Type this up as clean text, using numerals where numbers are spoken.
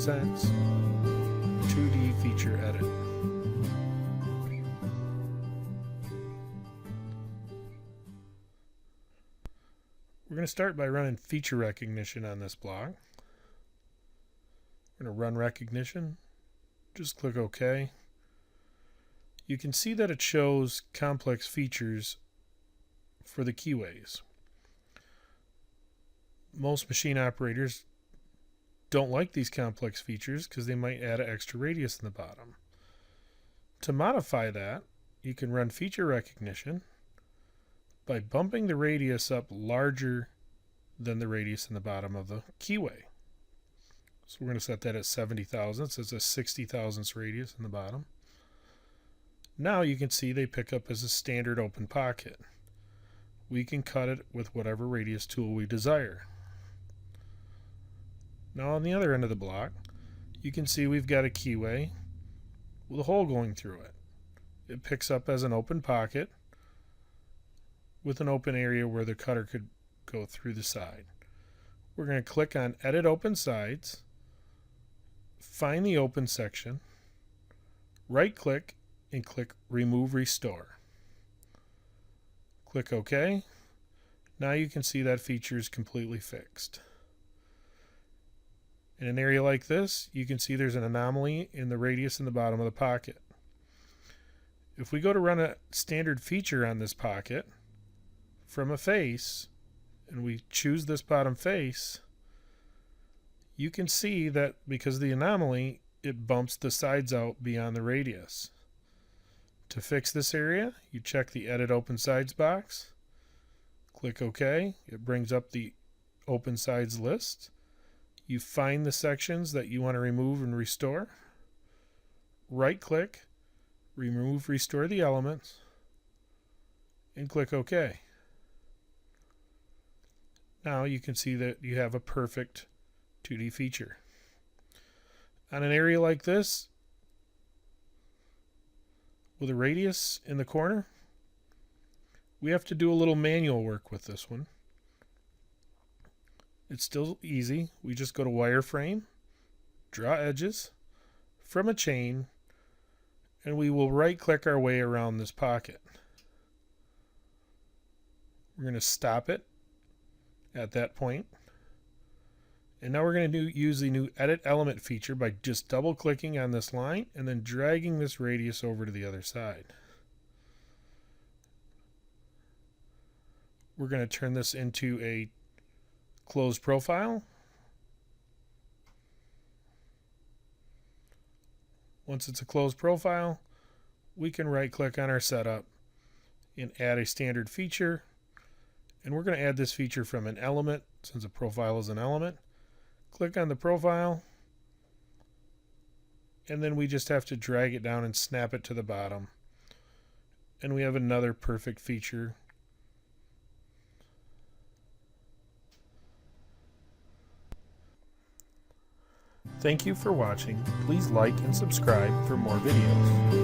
presents 2D Feature Edit. We're going to start by running feature recognition on this block. We're going to run recognition. Just click OK. You can see that it shows complex features for the keyways. Most machine operators don't like these complex features because they might add an extra radius in the bottom. To modify that, you can run feature recognition by bumping the radius up larger than the radius in the bottom of the keyway. So we're going to set that at 70 thousandths. It's a 60 thousandths radius in the bottom. Now you can see they pick up as a standard open pocket. We can cut it with whatever radius tool we desire. Now on the other end of the block, you can see we've got a keyway with a hole going through it. It picks up as an open pocket with an open area where the cutter could go through the side. We're going to click on Edit Open Sides, find the open section, right click and click Remove Restore. Click OK. Now you can see that feature is completely fixed. In an area like this, you can see there's an anomaly in the radius in the bottom of the pocket. If we go to run a standard feature on this pocket from a face, and we choose this bottom face, you can see that because of the anomaly, it bumps the sides out beyond the radius. To fix this area, you check the Edit Open Sides box, click OK. It brings up the Open Sides list. You find the sections that you want to remove and restore. Right click, Remove Restore the Elements, and click OK. Now you can see that you have a perfect 2D feature. On an area like this, with a radius in the corner, we have to do a little manual work with this one. It's still easy. We just go to Wireframe, Draw Edges, from a chain, and we will right-click our way around this pocket. We're going to stop it at that point. And now we're going to use the new Edit Element feature by just double-clicking on this line and then dragging this radius over to the other side. We're going to turn this into a closed profile. Once it's a closed profile, we can right-click on our setup and add a standard feature. And we're going to add this feature from an element, since a profile is an element. Click on the profile, and then we just have to drag it down and snap it to the bottom. And we have another perfect feature. Thank you for watching. Please like and subscribe for more videos.